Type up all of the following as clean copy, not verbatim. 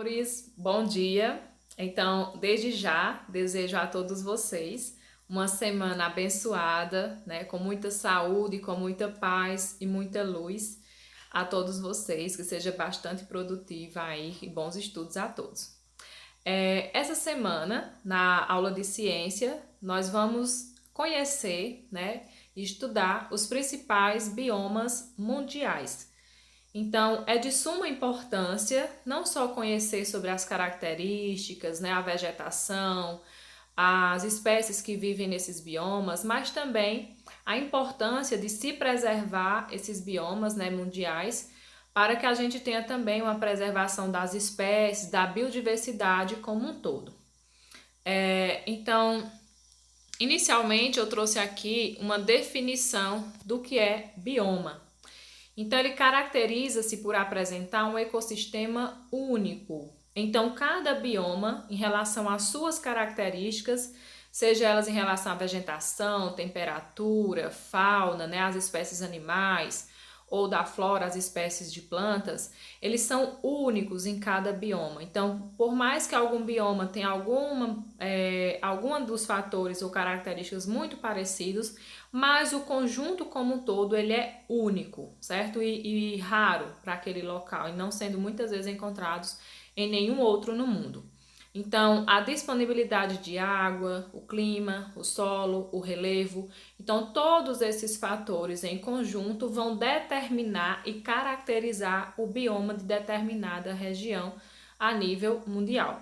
amores, bom dia. Então, desde já, desejo a todos vocês uma semana abençoada, né, com muita saúde, com muita paz e muita luz a todos vocês, que seja bastante produtiva aí e bons estudos a todos. Essa semana, na aula de ciência, nós vamos conhecer, né, e estudar os principais biomas mundiais. Então, é de suma importância não só conhecer sobre as características, né, a vegetação, as espécies que vivem nesses biomas, mas também a importância de se preservar esses biomas, né, mundiais, para que a gente tenha também uma preservação das espécies, da biodiversidade como um todo. Então, inicialmente eu trouxe aqui uma definição do que é bioma. Então, ele caracteriza-se por apresentar um ecossistema único. Então, cada bioma, em relação às suas características, seja elas em relação à vegetação, temperatura, fauna, né, as espécies animais, ou da flora, as espécies de plantas, eles são únicos em cada bioma. Então, por mais que algum bioma tenha alguma dos fatores ou características muito parecidos, mas o conjunto como um todo ele é único, certo? E raro para aquele local, e não sendo muitas vezes encontrados em nenhum outro no mundo. Então, a disponibilidade de água, o clima, o solo, o relevo, então todos esses fatores em conjunto vão determinar e caracterizar o bioma de determinada região a nível mundial.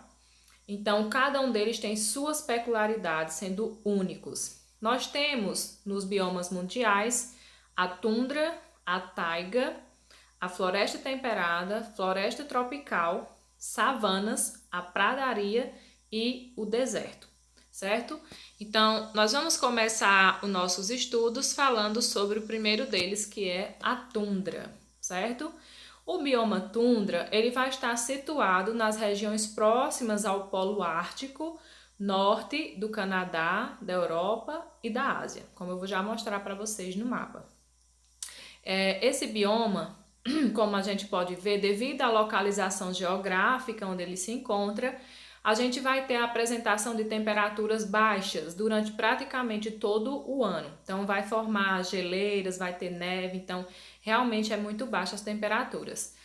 Então, cada um deles tem suas peculiaridades, sendo únicos. Nós temos nos biomas mundiais a tundra, a taiga, a floresta temperada, floresta tropical, savanas, a pradaria e o deserto, certo? Então, nós vamos começar os nossos estudos falando sobre o primeiro deles, que é a tundra, certo? O bioma tundra, ele vai estar situado nas regiões próximas ao Polo Ártico, norte do Canadá, da Europa e da Ásia, como eu vou já mostrar para vocês no mapa. Esse bioma, como a gente pode ver, devido à localização geográfica onde ele se encontra, a gente vai ter a apresentação de temperaturas baixas durante praticamente todo o ano. Então, vai formar geleiras, vai ter neve, então realmente é muito baixa as temperaturas.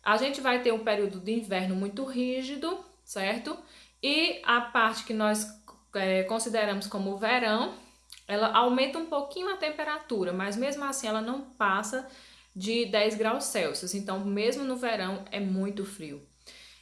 A gente vai ter um período de inverno muito rígido, certo? E a parte que nós consideramos como verão, ela aumenta um pouquinho a temperatura, mas mesmo assim ela não passa de 10 graus Celsius, então mesmo no verão é muito frio.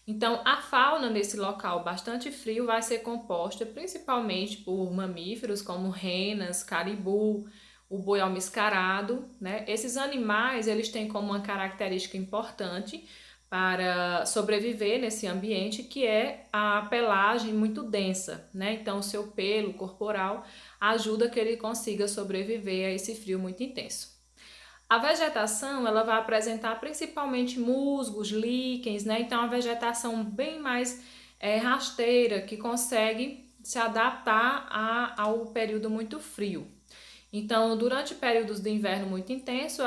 Então a fauna nesse local bastante frio vai ser composta principalmente por mamíferos como renas, caribu, o boi almiscarado, né? Esses animais eles têm como uma característica importante para sobreviver nesse ambiente, que é a pelagem muito densa, né? Então o seu pelo corporal ajuda que ele consiga sobreviver a esse frio muito intenso. A vegetação, ela vai apresentar principalmente musgos, líquens, né? Então, a vegetação bem mais rasteira, que consegue se adaptar ao período muito frio. Então, durante períodos de inverno muito intenso,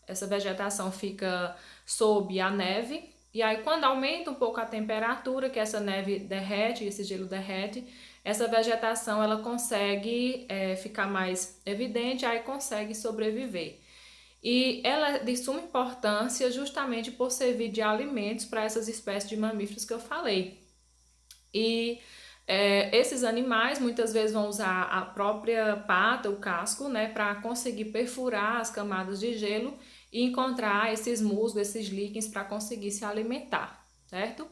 essa vegetação fica sob a neve, e aí quando aumenta um pouco a temperatura, que essa neve derrete, esse gelo derrete, essa vegetação ela consegue ficar mais evidente, aí consegue sobreviver. E ela é de suma importância justamente por servir de alimentos para essas espécies de mamíferos que eu falei. E esses animais muitas vezes vão usar a própria pata, o casco, né, para conseguir perfurar as camadas de gelo e encontrar esses musgos, esses líquens para conseguir se alimentar, certo?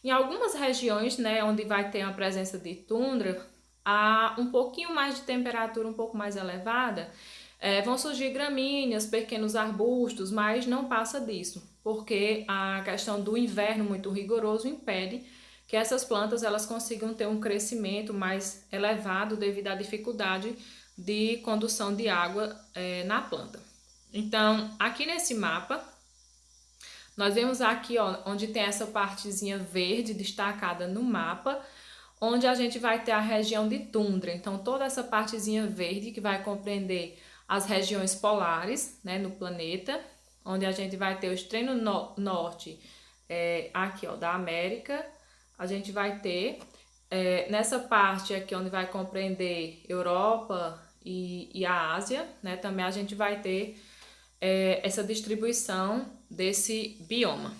Em algumas regiões, né, onde vai ter a presença de tundra, há um pouquinho mais de temperatura, um pouco mais elevada, vão surgir gramíneas, pequenos arbustos, mas não passa disso, porque a questão do inverno muito rigoroso impede que essas plantas elas consigam ter um crescimento mais elevado devido à dificuldade de condução de água na planta. Então, aqui nesse mapa, nós vemos aqui, ó, onde tem essa partezinha verde destacada no mapa, onde a gente vai ter a região de tundra. Então, toda essa partezinha verde que vai compreender as regiões polares, né, no planeta, onde a gente vai ter o extremo norte, aqui, ó, da América, a gente vai ter nessa parte aqui onde vai compreender Europa e a Ásia, né? Também a gente vai ter essa distribuição desse bioma.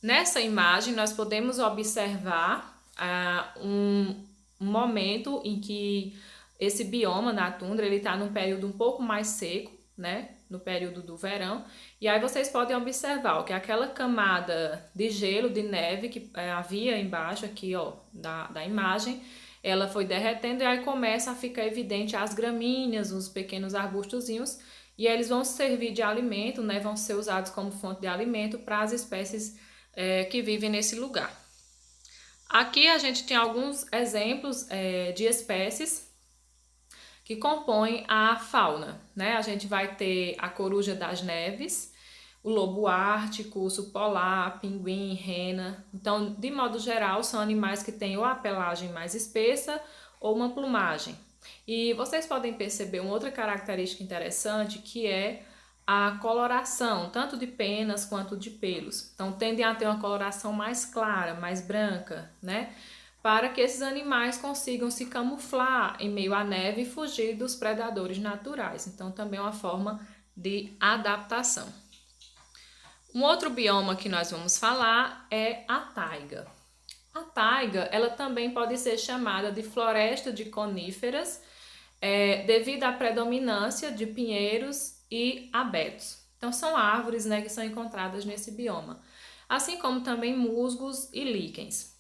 Nessa imagem nós podemos observar um momento em que esse bioma na tundra ele está num período um pouco mais seco, né? No período do verão, e aí vocês podem observar ó, que aquela camada de gelo, de neve que havia embaixo aqui ó, da imagem, ela foi derretendo e aí começa a ficar evidente as gramíneas, os pequenos arbustozinhos, e eles vão servir de alimento, né? Vão ser usados como fonte de alimento para as espécies que vivem nesse lugar. Aqui a gente tem alguns exemplos de espécies que compõem a fauna, né? A gente vai ter a coruja das neves, o lobo ártico, urso polar, pinguim, rena. Então, de modo geral, são animais que têm ou a pelagem mais espessa ou uma plumagem. E vocês podem perceber uma outra característica interessante que é a coloração, tanto de penas quanto de pelos. Então, tendem a ter uma coloração mais clara, mais branca, né? Para que esses animais consigam se camuflar em meio à neve e fugir dos predadores naturais. Então, também é uma forma de adaptação. Um outro bioma que nós vamos falar é a taiga. A taiga, ela também pode ser chamada de floresta de coníferas, devido à predominância de pinheiros e abetos. Então, são árvores, né, que são encontradas nesse bioma, assim como também musgos e líquens.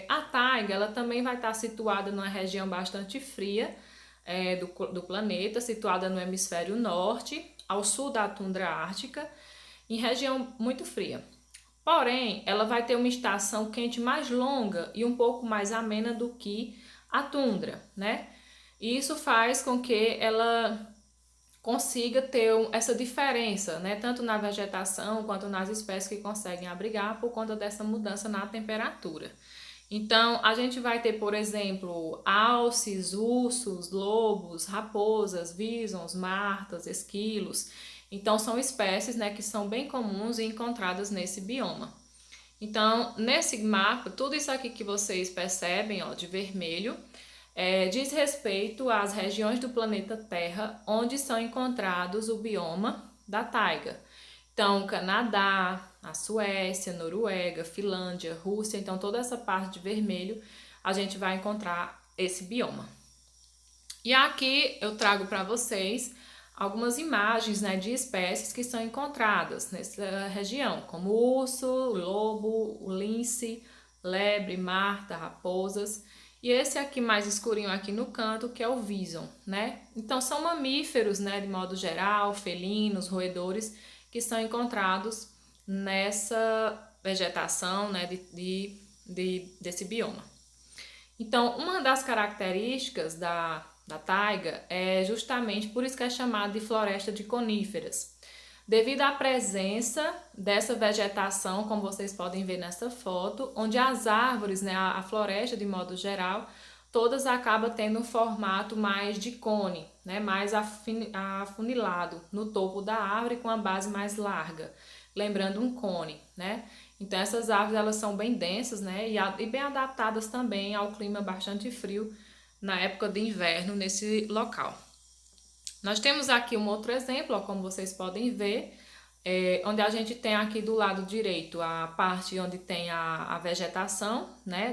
A taiga ela também vai estar situada numa região bastante fria do planeta, situada no hemisfério norte, ao sul da tundra ártica, em região muito fria. Porém, ela vai ter uma estação quente mais longa e um pouco mais amena do que a tundra, né? E isso faz com que ela consiga ter essa diferença, né? Tanto na vegetação quanto nas espécies que conseguem abrigar por conta dessa mudança na temperatura. Então, a gente vai ter, por exemplo, alces, ursos, lobos, raposas, visons, martas, esquilos. Então, são espécies, né, que são bem comuns e encontradas nesse bioma. Então, nesse mapa, tudo isso aqui que vocês percebem, ó, de vermelho, diz respeito às regiões do planeta Terra onde são encontrados o bioma da taiga. Então, Canadá, a Suécia, Noruega, Finlândia, Rússia, então toda essa parte de vermelho a gente vai encontrar esse bioma. E aqui eu trago para vocês algumas imagens, né, de espécies que são encontradas nessa região, como urso, lobo, lince, lebre, marta, raposas. E esse aqui mais escurinho aqui no canto, que é o vison, né? Então são mamíferos, né, de modo geral, felinos, roedores, que são encontrados nessa vegetação, né, desse bioma. Então, uma das características da taiga é justamente por isso que é chamada de floresta de coníferas. Devido à presença dessa vegetação, como vocês podem ver nessa foto, onde as árvores, né, a floresta de modo geral, todas acabam tendo um formato mais de cone, né, mais afunilado no topo da árvore com a base mais larga, lembrando um cone, né? Então essas árvores elas são bem densas, né, e bem adaptadas também ao clima bastante frio na época de inverno nesse local. Nós temos aqui um outro exemplo, ó, como vocês podem ver, onde a gente tem aqui do lado direito a parte onde tem a vegetação, né,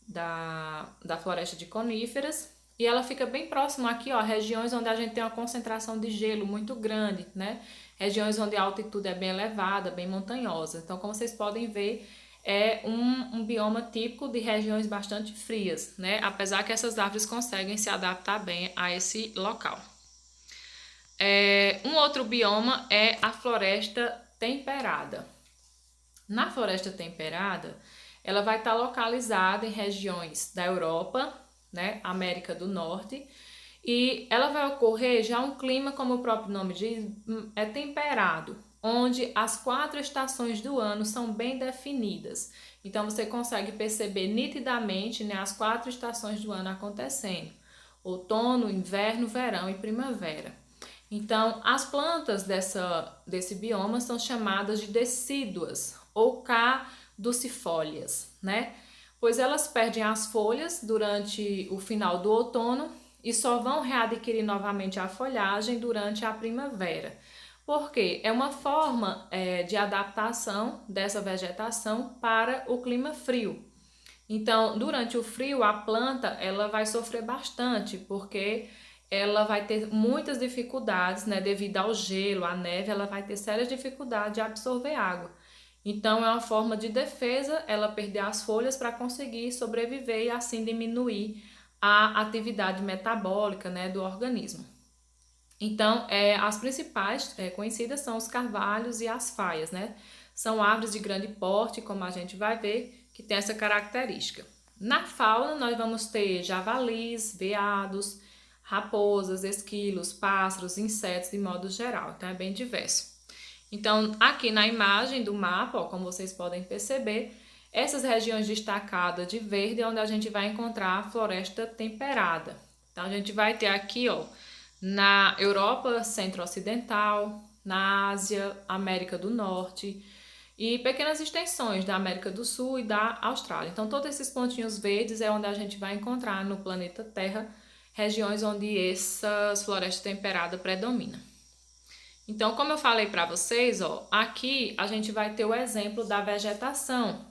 da floresta de coníferas, e ela fica bem próxima aqui, ó, regiões onde a gente tem uma concentração de gelo muito grande, né, regiões onde a altitude é bem elevada, bem montanhosa. Então, como vocês podem ver, é um bioma típico de regiões bastante frias, né, apesar que essas árvores conseguem se adaptar bem a esse local. Um outro bioma é a floresta temperada. Na floresta temperada, ela vai estar localizada em regiões da Europa, né, América do Norte, e ela vai ocorrer já um clima, como o próprio nome diz, é temperado, onde as 4 estações do ano são bem definidas. Então você consegue perceber nitidamente, né, as 4 estações do ano acontecendo: outono, inverno, verão e primavera. Então, as plantas desse bioma são chamadas de decíduas ou caducifólias, né? Pois elas perdem as folhas durante o final do outono e só vão readquirir novamente a folhagem durante a primavera. Porque é uma forma de adaptação dessa vegetação para o clima frio. Então, durante o frio, a planta ela vai sofrer bastante, porque ela vai ter muitas dificuldades, né, devido ao gelo, à neve, ela vai ter sérias dificuldades de absorver água. Então, é uma forma de defesa ela perder as folhas para conseguir sobreviver e assim diminuir a atividade metabólica, né, do organismo. Então, as principais conhecidas são os carvalhos e as faias, né? São árvores de grande porte, como a gente vai ver, que tem essa característica. Na fauna, nós vamos ter javalis, veados, raposas, esquilos, pássaros, insetos de modo geral. Então, é bem diverso. Então, aqui na imagem do mapa, ó, como vocês podem perceber, essas regiões destacadas de verde é onde a gente vai encontrar a floresta temperada. Então, a gente vai ter aqui, ó, na Europa centro-ocidental, na Ásia, América do Norte e pequenas extensões da América do Sul e da Austrália. Então, todos esses pontinhos verdes é onde a gente vai encontrar no planeta Terra regiões onde essas florestas temperadas predominam. Então, como eu falei para vocês, ó, aqui a gente vai ter o exemplo da vegetação,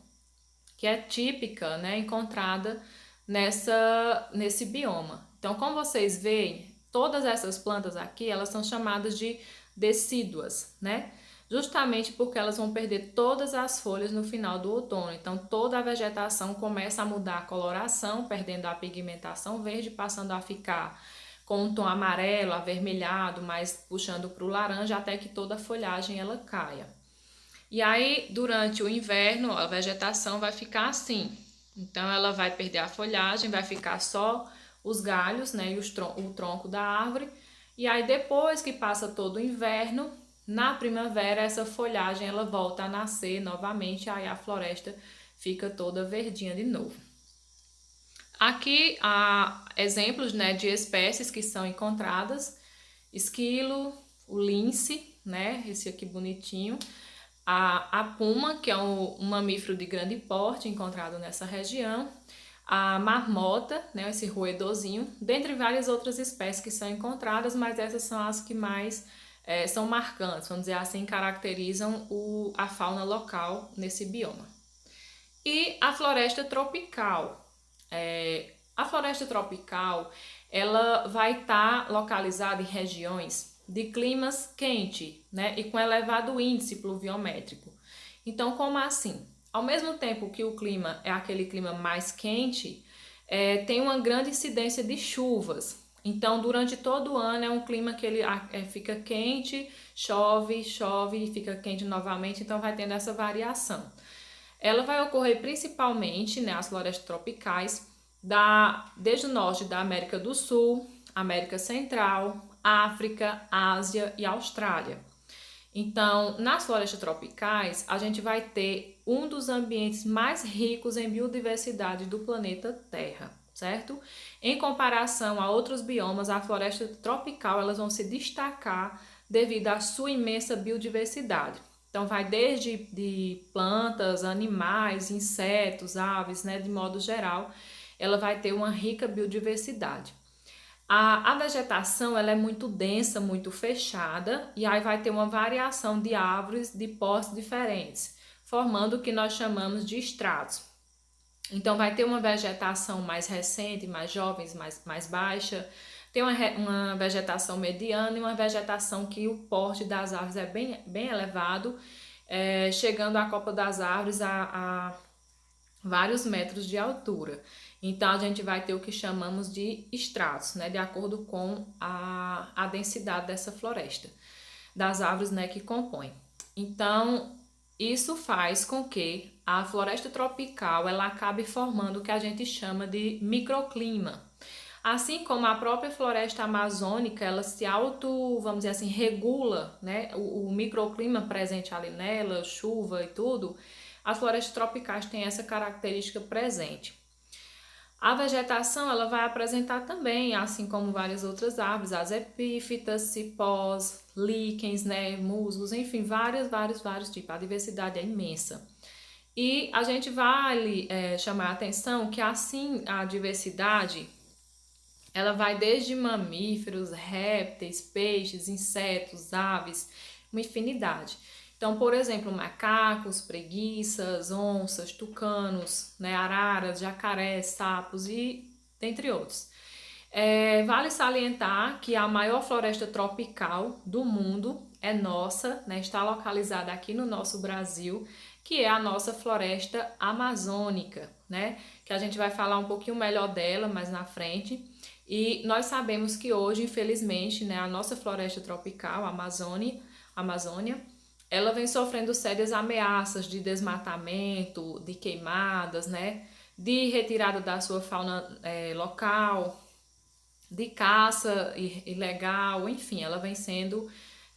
que é típica, né, encontrada nesse bioma. Então, como vocês veem, todas essas plantas aqui, elas são chamadas de decíduas, né? Justamente porque elas vão perder todas as folhas no final do outono. Então, toda a vegetação começa a mudar a coloração, perdendo a pigmentação verde, passando a ficar com um tom amarelo, avermelhado, mas puxando para o laranja, até que toda a folhagem ela caia. E aí, durante o inverno, a vegetação vai ficar assim. Então, ela vai perder a folhagem, vai ficar só os galhos, né, e o tronco da árvore. E aí, depois que passa todo o inverno, na primavera, essa folhagem ela volta a nascer novamente, aí a floresta fica toda verdinha de novo. Aqui há exemplos, né, de espécies que são encontradas: esquilo, o lince, né, esse aqui bonitinho, a puma, que é um mamífero de grande porte encontrado nessa região, a marmota, né, esse roedorzinho, dentre várias outras espécies que são encontradas, mas essas são as que mais são marcantes, vamos dizer assim, caracterizam a fauna local nesse bioma. E a floresta tropical. A floresta tropical ela vai estar localizada em regiões de climas quente, né, e com elevado índice pluviométrico. Então, como assim? Ao mesmo tempo que o clima é aquele clima mais quente, tem uma grande incidência de chuvas. Então, durante todo o ano é um clima que ele fica quente, chove, chove e fica quente novamente, então vai tendo essa variação. Ela vai ocorrer principalmente nas florestas tropicais, desde o norte da América do Sul, América Central, África, Ásia e Austrália. Então, nas florestas tropicais, a gente vai ter um dos ambientes mais ricos em biodiversidade do planeta Terra, certo? Em comparação a outros biomas, a floresta tropical elas vão se destacar devido à sua imensa biodiversidade. Então, vai desde de plantas, animais, insetos, aves, né, de modo geral, ela vai ter uma rica biodiversidade. A vegetação ela é muito densa, muito fechada, e aí vai ter uma variação de árvores de portes diferentes, formando o que nós chamamos de estratos. Então, vai ter uma vegetação mais recente, mais jovem, mais baixa, tem uma vegetação mediana e uma vegetação que o porte das árvores é bem elevado, chegando a copa das árvores a vários metros de altura. Então, a gente vai ter o que chamamos de estratos, né, de acordo com a densidade dessa floresta, das árvores, né, que compõem. Então, isso faz com que a floresta tropical ela acabe formando o que a gente chama de microclima. Assim como a própria floresta amazônica, ela se vamos dizer assim, regula, né, o microclima presente ali nela, chuva e tudo, as florestas tropicais têm essa característica presente. A vegetação ela vai apresentar também, assim como várias outras árvores, as epífitas, cipós, líquens, né, musgos, enfim, vários tipos. A diversidade é imensa. E a gente vale chamar a atenção que assim a diversidade ela vai desde mamíferos, répteis, peixes, insetos, aves, uma infinidade. Então, por exemplo, macacos, preguiças, onças, tucanos, né, araras, jacarés, sapos e dentre outros. Vale salientar que a maior floresta tropical do mundo é nossa, né, está localizada aqui no nosso Brasil, que é a nossa floresta amazônica, né, que a gente vai falar um pouquinho melhor dela mais na frente. E nós sabemos que hoje, infelizmente, né, a nossa floresta tropical, a Amazônia, ela vem sofrendo sérias ameaças de desmatamento, de queimadas, né, de retirada da sua fauna local, de caça ilegal, enfim, ela vem sendo,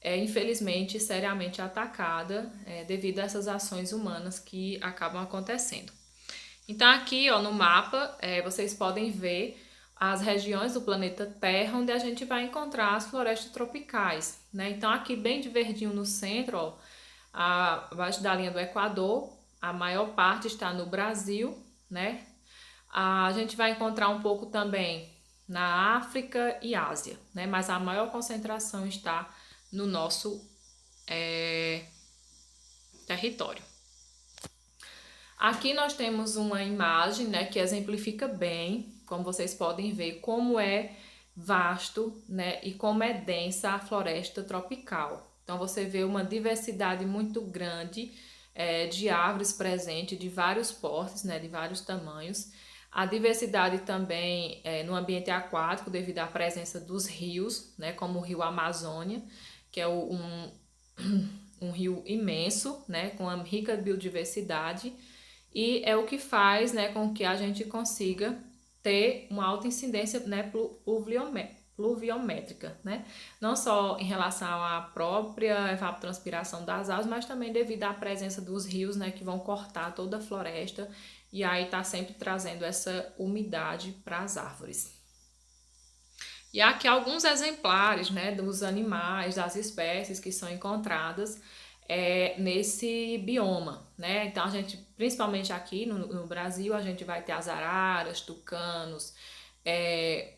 infelizmente, seriamente atacada devido a essas ações humanas que acabam acontecendo. Então, aqui ó, no mapa, vocês podem ver as regiões do planeta Terra onde a gente vai encontrar as florestas tropicais, né? Então, aqui bem de verdinho no centro, ó, abaixo da linha do Equador, a maior parte está no Brasil, né? A gente vai encontrar um pouco também na África e Ásia, né? Mas a maior concentração está no nosso território. Aqui nós temos uma imagem, né, que exemplifica bem, como vocês podem ver, como é vasto, né, e como é densa a floresta tropical. Então você vê uma diversidade muito grande de árvores presentes, de vários portes, né, de vários tamanhos. A diversidade também no ambiente aquático, devido à presença dos rios, né, como o rio Amazônia, que é um rio imenso, né, com uma rica biodiversidade, e é o que faz, né, com que a gente consiga ter uma alta incidência, né, pluviométrica, né? Não só em relação à própria evapotranspiração das águas, mas também devido à presença dos rios, né, que vão cortar toda a floresta e aí tá sempre trazendo essa umidade para as árvores. E aqui alguns exemplares, né, dos animais, das espécies que são encontradas nesse bioma, né? Então a gente, principalmente aqui no Brasil, a gente vai ter as araras, tucanos,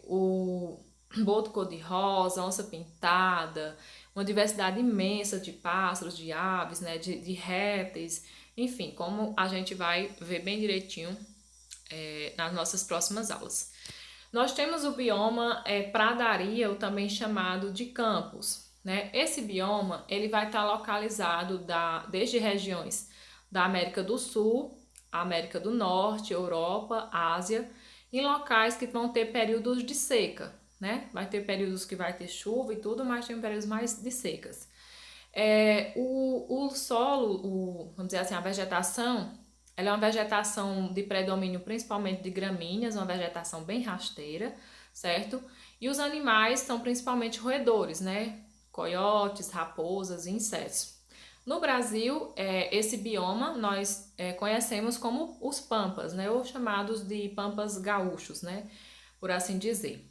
o boto cor-de-rosa, onça pintada, uma diversidade imensa de pássaros, de aves, né, de répteis, enfim, como a gente vai ver bem direitinho nas nossas próximas aulas. Nós temos o bioma pradaria, ou também chamado de campos, né? Esse bioma ele vai estar localizado desde regiões da América do Sul, América do Norte, Europa, Ásia, em locais que vão ter períodos de seca, né? Vai ter períodos que vai ter chuva e tudo, mas tem períodos mais de secas. O solo, vamos dizer assim, a vegetação, ela é uma vegetação de predomínio principalmente de gramíneas, uma vegetação bem rasteira, certo? E os animais são principalmente roedores, né? Coiotes, raposas e insetos. No Brasil, esse bioma nós conhecemos como os pampas, né? Ou chamados de pampas gaúchos, né? Por assim dizer.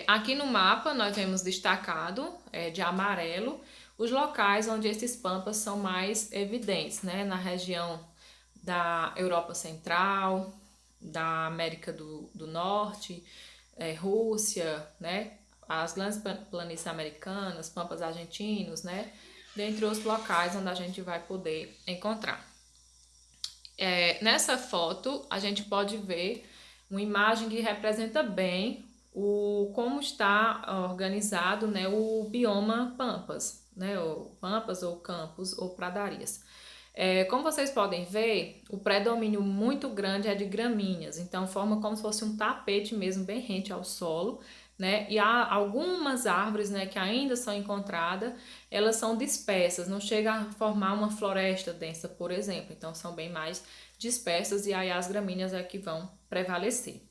Aqui no mapa nós vemos destacado de amarelo os locais onde esses pampas são mais evidentes, né? Na região da Europa Central, da América do Norte, Rússia, né? As grandes planícies americanas, pampas argentinos, né? Dentre os locais onde a gente vai poder encontrar. Nessa foto a gente pode ver uma imagem que representa bem como está organizado, né, o bioma pampas, né, ou pampas ou campos ou pradarias. Como vocês podem ver, o predomínio muito grande é de gramíneas, então forma como se fosse um tapete mesmo bem rente ao solo, né? E há algumas árvores, né, que ainda são encontradas, elas são dispersas, não chega a formar uma floresta densa, por exemplo, então são bem mais dispersas e aí as gramíneas é que vão prevalecer.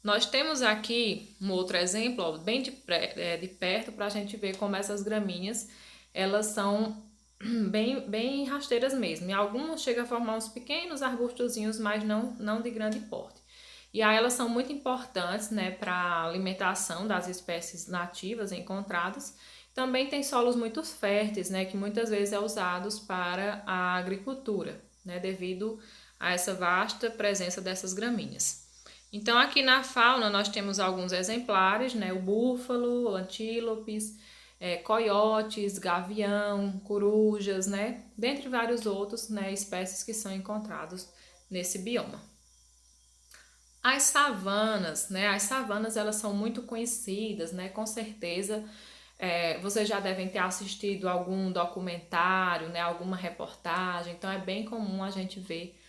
Nós temos aqui um outro exemplo, ó, bem de perto, para a gente ver como essas gramíneas, elas são bem rasteiras mesmo. E algumas chegam a formar uns pequenos arbustozinhos, mas não de grande porte. E aí elas são muito importantes, né, para a alimentação das espécies nativas encontradas. Também tem solos muito férteis, né, que muitas vezes é usados para a agricultura, né, devido a essa vasta presença dessas gramíneas. Então aqui na fauna nós temos alguns exemplares, né, o búfalo, antílopes, coiotes, gavião, corujas, né, dentre vários outros, né, espécies que são encontrados nesse bioma. As savanas, né? As savanas elas são muito conhecidas, né? Com certeza vocês já devem ter assistido algum documentário, né? Alguma reportagem. Então é bem comum a gente ver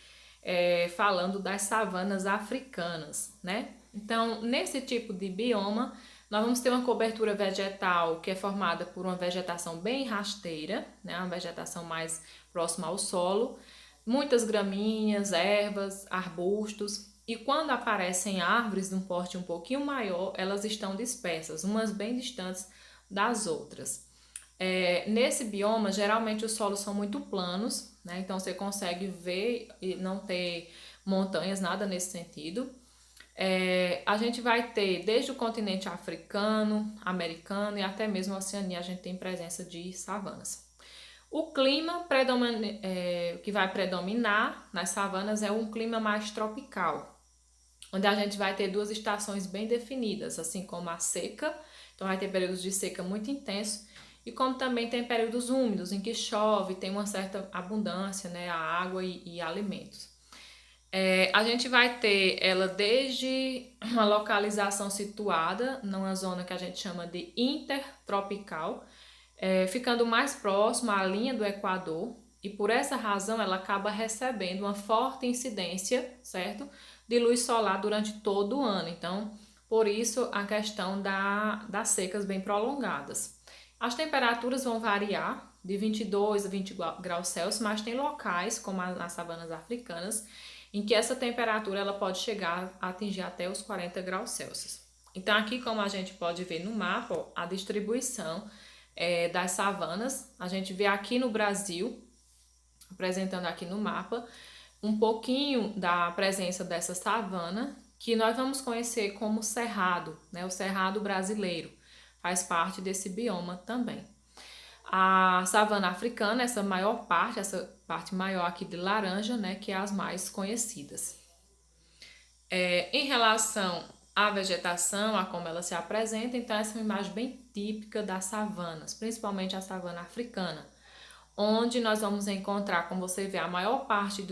falando das savanas africanas, né? Então nesse tipo de bioma nós vamos ter uma cobertura vegetal que é formada por uma vegetação bem rasteira, né? Uma vegetação mais próxima ao solo, muitas gramíneas, ervas, arbustos. E quando aparecem árvores de um porte um pouquinho maior, elas estão dispersas, umas bem distantes das outras. Nesse bioma, geralmente os solos são muito planos, né? Então você consegue ver e não ter montanhas, nada nesse sentido. A gente vai ter desde o continente africano, americano e até mesmo a Oceania, a gente tem presença de savanas. O clima que vai predominar nas savanas é um clima mais tropical, onde a gente vai ter duas estações bem definidas, assim como a seca, então vai ter períodos de seca muito intensos, e como também tem períodos úmidos, em que chove, tem uma certa abundância, né, a água e alimentos. A gente vai ter ela desde uma localização situada numa zona que a gente chama de intertropical, ficando mais próxima à linha do Equador, e por essa razão ela acaba recebendo uma forte incidência, certo? De luz solar durante todo o ano. Então, por isso a questão das secas bem prolongadas. As temperaturas vão variar de 22 a 20 graus Celsius, mas tem locais, como nas savanas africanas, em que essa temperatura ela pode chegar a atingir até os 40 graus Celsius. Então, aqui, como a gente pode ver no mapa, ó, a distribuição das savanas, a gente vê aqui no Brasil, apresentando aqui no mapa, um pouquinho da presença dessa savana, que nós vamos conhecer como cerrado, né? O cerrado brasileiro faz parte desse bioma também. A savana africana, essa parte maior aqui de laranja, né? Que é as mais conhecidas. Em relação à vegetação, a como ela se apresenta, então essa é uma imagem bem típica das savanas, principalmente a savana africana, onde nós vamos encontrar, como você vê, a maior parte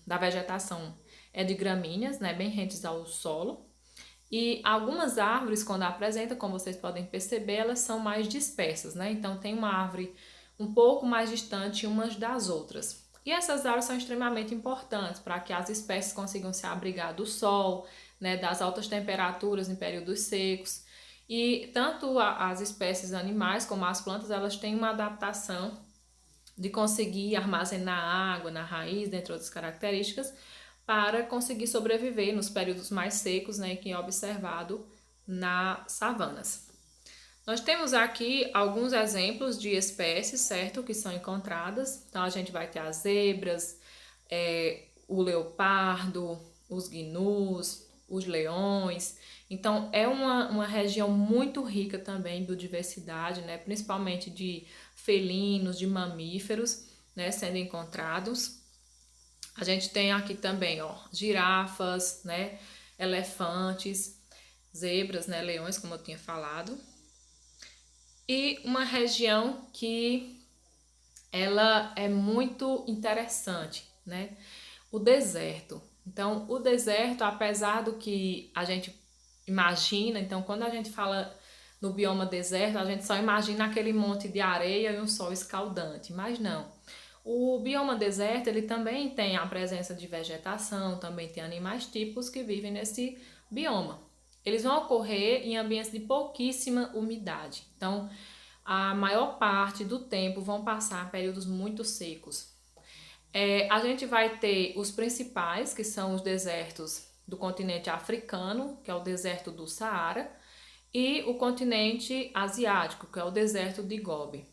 da vegetação é de gramíneas, né, bem rentes ao solo, e algumas árvores, quando apresentam, como vocês podem perceber, elas são mais dispersas, né, então tem uma árvore um pouco mais distante umas das outras. E essas árvores são extremamente importantes para que as espécies consigam se abrigar do sol, né, das altas temperaturas em períodos secos. E tanto as espécies animais como as plantas, elas têm uma adaptação de conseguir armazenar água na raiz, dentre outras características, para conseguir sobreviver nos períodos mais secos, né, que é observado nas savanas. Nós temos aqui alguns exemplos de espécies, certo, que são encontradas. Então, a gente vai ter as zebras, o leopardo, os gnus, os leões. Então, é uma região muito rica também em biodiversidade, né, principalmente de felinos, de mamíferos, né, sendo encontrados. A gente tem aqui também, ó, girafas, né, elefantes, zebras, né, leões, como eu tinha falado. E uma região que ela é muito interessante, né? O deserto. Então, o deserto, apesar do que a gente imagina, então quando a gente fala no bioma deserto, a gente só imagina aquele monte de areia e um sol escaldante, mas não. O bioma deserto, ele também tem a presença de vegetação, também tem animais típicos que vivem nesse bioma. Eles vão ocorrer em ambientes de pouquíssima umidade. Então, a maior parte do tempo vão passar períodos muito secos. A gente vai ter os principais, que são os desertos do continente africano, que é o deserto do Saara, e o continente asiático, que é o deserto de Gobi.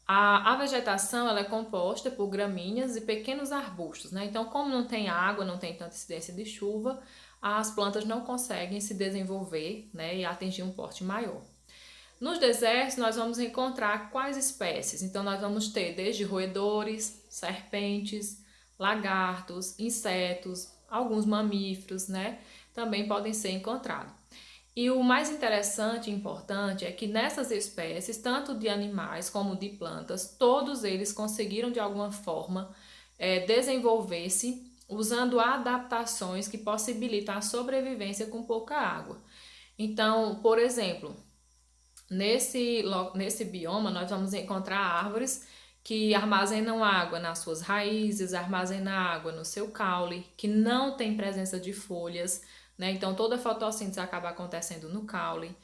A vegetação ela é composta por gramíneas e pequenos arbustos, né? Então, como não tem água, não tem tanta incidência de chuva, as plantas não conseguem se desenvolver, né, e atingir um porte maior. Nos desertos, nós vamos encontrar quais espécies? Então, nós vamos ter desde roedores, serpentes, lagartos, insetos, alguns mamíferos, né? Também podem ser encontrados. E o mais interessante e importante é que nessas espécies, tanto de animais como de plantas, todos eles conseguiram de alguma forma desenvolver-se usando adaptações que possibilitam a sobrevivência com pouca água. Então, por exemplo, nesse bioma nós vamos encontrar árvores que armazenam água nas suas raízes, armazenam água no seu caule, que não tem presença de folhas, né? Então toda a fotossíntese acaba acontecendo no caule.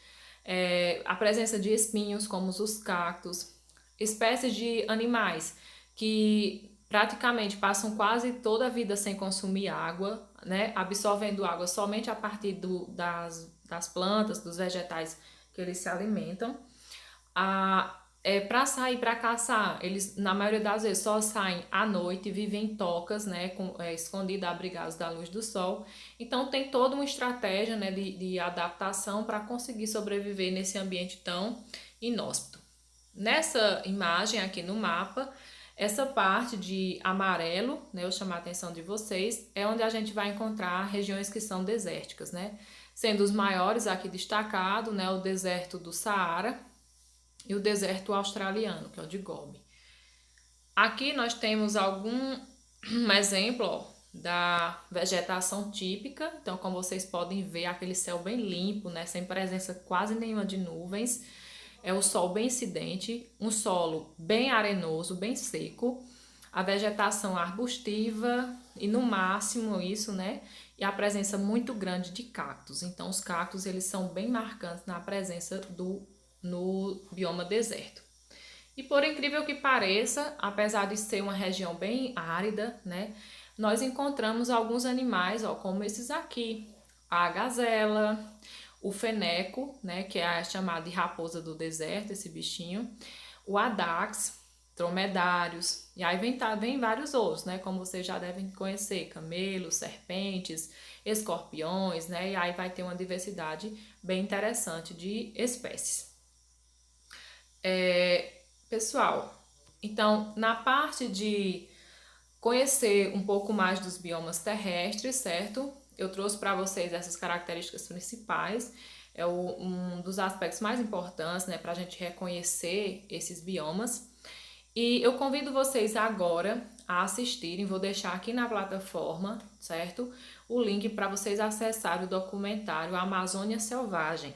A presença de espinhos, como os cactos, espécies de animais que praticamente passam quase toda a vida sem consumir água, né? Absorvendo água somente a partir das plantas, dos vegetais que eles se alimentam. Para sair para caçar, eles na maioria das vezes só saem à noite, vivem em tocas, né, escondidos, abrigados da luz do sol. Então tem toda uma estratégia, né, de adaptação para conseguir sobreviver nesse ambiente tão inóspito. Nessa imagem aqui no mapa, essa parte de amarelo, né, eu chamo a atenção de vocês, é onde a gente vai encontrar regiões que são desérticas, né? Sendo os maiores aqui destacado, né, o deserto do Saara e o deserto australiano, que é o de Gobi. Aqui nós temos um exemplo, ó, da vegetação típica. Então, como vocês podem ver, aquele céu bem limpo, né, sem presença quase nenhuma de nuvens. É o sol bem incidente, um solo bem arenoso, bem seco, a vegetação arbustiva e no máximo isso, né? E a presença muito grande de cactos. Então os cactos eles são bem marcantes na presença no bioma deserto. E por incrível que pareça, apesar de ser uma região bem árida, né? Nós encontramos alguns animais, ó, como esses aqui, a gazela, o feneco, né, que é a chamada de raposa do deserto, esse bichinho, o adax, dromedários, e aí vem vários outros, né, como vocês já devem conhecer, camelos, serpentes, escorpiões, né, e aí vai ter uma diversidade bem interessante de espécies. Pessoal, então, na parte de conhecer um pouco mais dos biomas terrestres, certo? Eu trouxe para vocês essas características principais, um dos aspectos mais importantes, né, para a gente reconhecer esses biomas. E eu convido vocês agora a assistirem, vou deixar aqui na plataforma, certo? O link para vocês acessarem o documentário Amazônia Selvagem.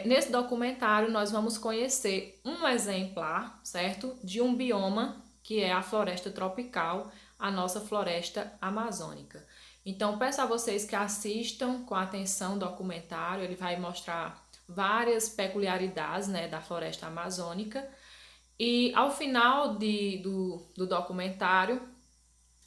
Nesse documentário nós vamos conhecer um exemplar, certo? De um bioma que é a floresta tropical, a nossa floresta amazônica. Então, peço a vocês que assistam com atenção o documentário, ele vai mostrar várias peculiaridades, né, da floresta amazônica. E ao final do documentário,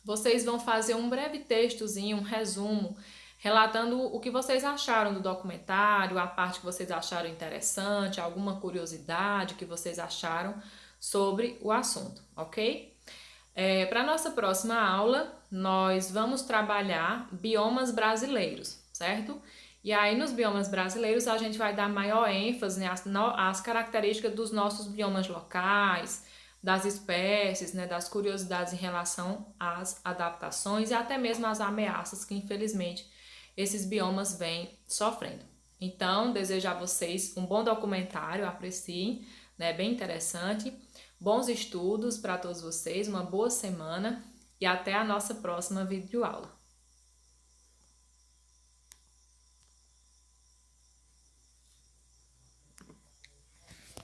vocês vão fazer um breve textozinho, um resumo, relatando o que vocês acharam do documentário, a parte que vocês acharam interessante, alguma curiosidade que vocês acharam sobre o assunto, ok? Para a nossa próxima aula, nós vamos trabalhar biomas brasileiros, certo? E aí, nos biomas brasileiros, a gente vai dar maior ênfase, né, às características dos nossos biomas locais, das espécies, né, das curiosidades em relação às adaptações e até mesmo às ameaças que, infelizmente, esses biomas vêm sofrendo. Então, desejo a vocês um bom documentário, apreciem, né, bem interessante. Bons estudos para todos vocês, uma boa semana e até a nossa próxima videoaula.